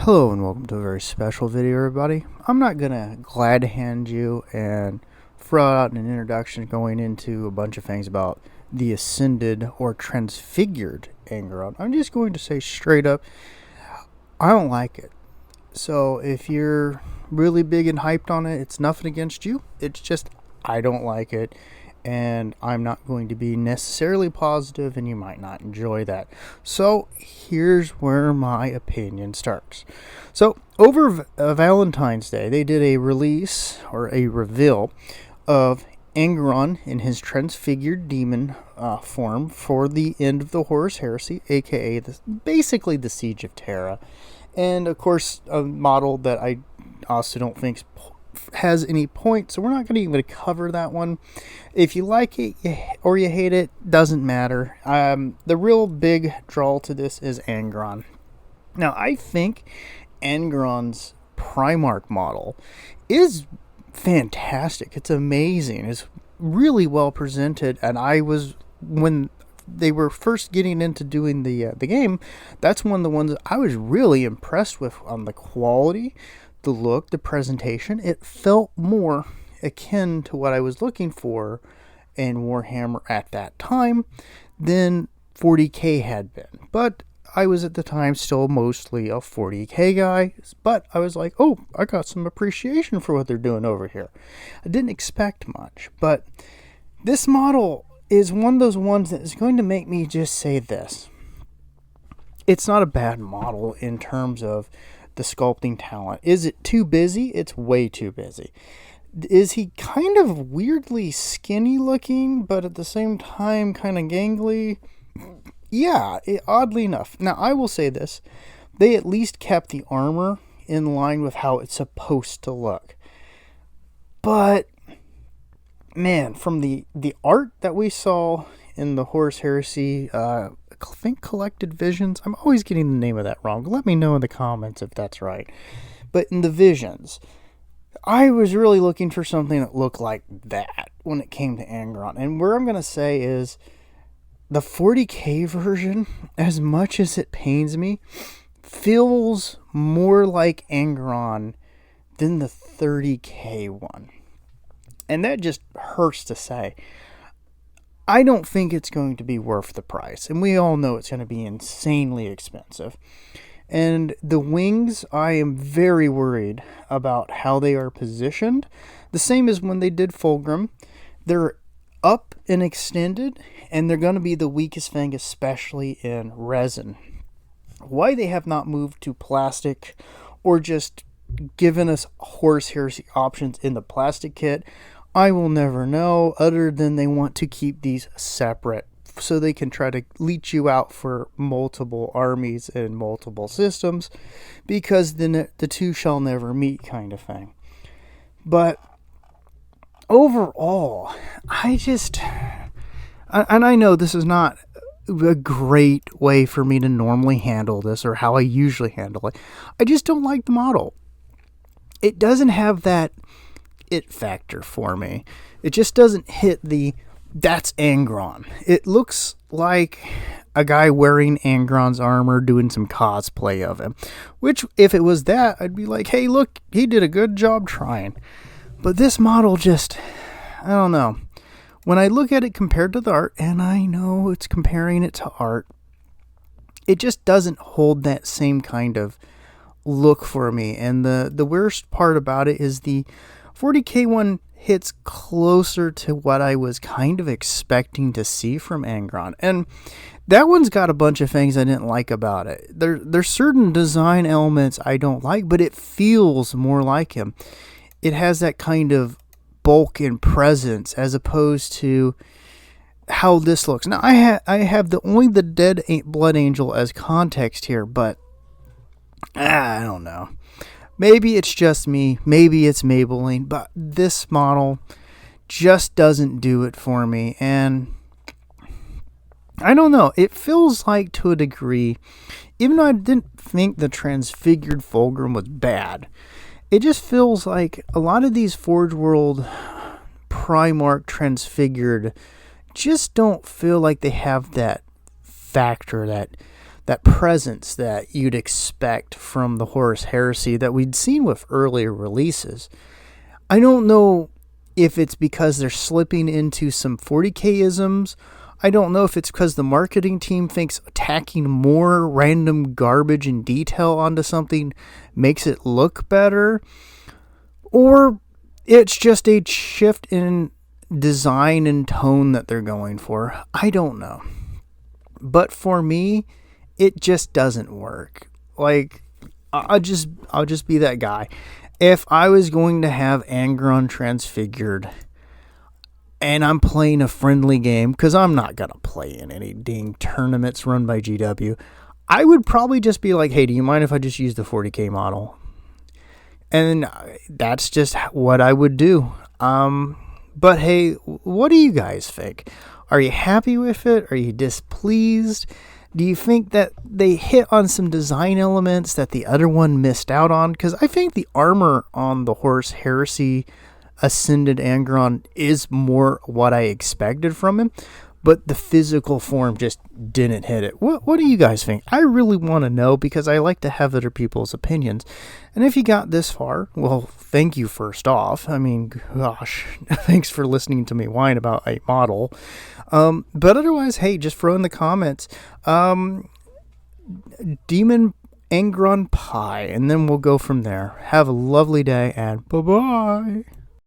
Hello and welcome to a very special video, everybody. I'm not gonna glad hand you and throw out an introduction going into a bunch of things about the Ascended or Transfigured Angron. I'm just going to say straight up, I don't like it. So if you're really big and hyped on it, it's nothing against you. It's just I don't like it. And I'm not going to be necessarily positive, and you might not enjoy that. So here's where my opinion starts. So over Valentine's Day, they did a release or a reveal of Angron in his transfigured demon form for the end of the Horus Heresy, aka basically the Siege of Terra. And of course, a model that I also don't think has any point, so we're not going to even cover that one. If you like it or you hate it, doesn't matter. The real big draw to this is Angron. Now, I think Angron's Primarch model is fantastic. It's amazing. It's really well presented, and when they were first getting into doing the game, that's one of the ones I was really impressed with on the quality, the look, the presentation. It felt more akin to what I was looking for in Warhammer at that time than 40k had been. But I was at the time still mostly a 40k guy, but I was like, oh, I got some appreciation for what they're doing over here. I didn't expect much, but this model is one of those ones that is going to make me just say this. It's not a bad model in terms of the sculpting talent. Is it too busy? It's way too busy. Is he kind of weirdly skinny looking, but at the same time kind of gangly? Yeah, oddly enough. Now, I will say this. They at least kept the armor in line with how it's supposed to look. But, man, from the art that we saw in the Horus Heresy, I think Collected Visions. I'm always getting the name of that wrong. Let me know in the comments if that's right. But in the Visions, I was really looking for something that looked like that when it came to Angron. And where I'm going to say is the 40k version, as much as it pains me, feels more like Angron than the 30k one. And that just hurts to say. I don't think it's going to be worth the price. And we all know it's going to be insanely expensive. And the wings, I am very worried about how they are positioned. The same as when they did Fulgrim. They're up and extended, and they're going to be the weakest thing, especially in resin. Why they have not moved to plastic or just given us Horus Heresy options in the plastic kit, I will never know, other than they want to keep these separate so they can try to leech you out for multiple armies and multiple systems, because then the two shall never meet kind of thing. But overall, and I know this is not a great way for me to normally handle this or how I usually handle it. I just don't like the model. It doesn't have that it factor for me. It just doesn't hit that's Angron. It looks like a guy wearing Angron's armor doing some cosplay of him, which if it was that, I'd be like, hey, look, he did a good job trying. But this model just, I don't know. When I look at it compared to the art, and I know it's comparing it to art, it just doesn't hold that same kind of look for me. And the worst part about it is the 40k one hits closer to what I was kind of expecting to see from Angron. And that one's got a bunch of things I didn't like about it. There's certain design elements I don't like, but it feels more like him. It has that kind of bulk and presence as opposed to how this looks. Now, I have only the Dead Blood Angel as context here, but I don't know. Maybe it's just me, maybe it's Maybelline, but this model just doesn't do it for me. And I don't know, it feels like, to a degree, even though I didn't think the Transfigured Fulgrim was bad, it just feels like a lot of these Forge World Primarch Transfigured just don't feel like they have that factor, that that presence that you'd expect from the Horus Heresy that we'd seen with earlier releases. I don't know if it's because they're slipping into some 40k-isms. I don't know if it's because the marketing team thinks tacking more random garbage and detail onto something makes it look better, or it's just a shift in design and tone that they're going for. I don't know. But for me, it just doesn't work. Like, I'll just be that guy. If I was going to have Angron transfigured and I'm playing a friendly game, because I'm not going to play in any dang tournaments run by GW, I would probably just be like, hey, do you mind if I just use the 40k model? And that's just what I would do. But hey, what do you guys think? Are you happy with it? Are you displeased? Do you think that they hit on some design elements that the other one missed out on? Because I think the armor on the Horus Heresy Ascended Angron is more what I expected from him, but the physical form just didn't hit it. What do you guys think? I really want to know, because I like to have other people's opinions. And if you got this far, well, thank you first off. I mean, gosh, thanks for listening to me whine about a model. But otherwise, hey, just throw in the comments, Demon Angron Pie, and then we'll go from there. Have a lovely day, and bye-bye.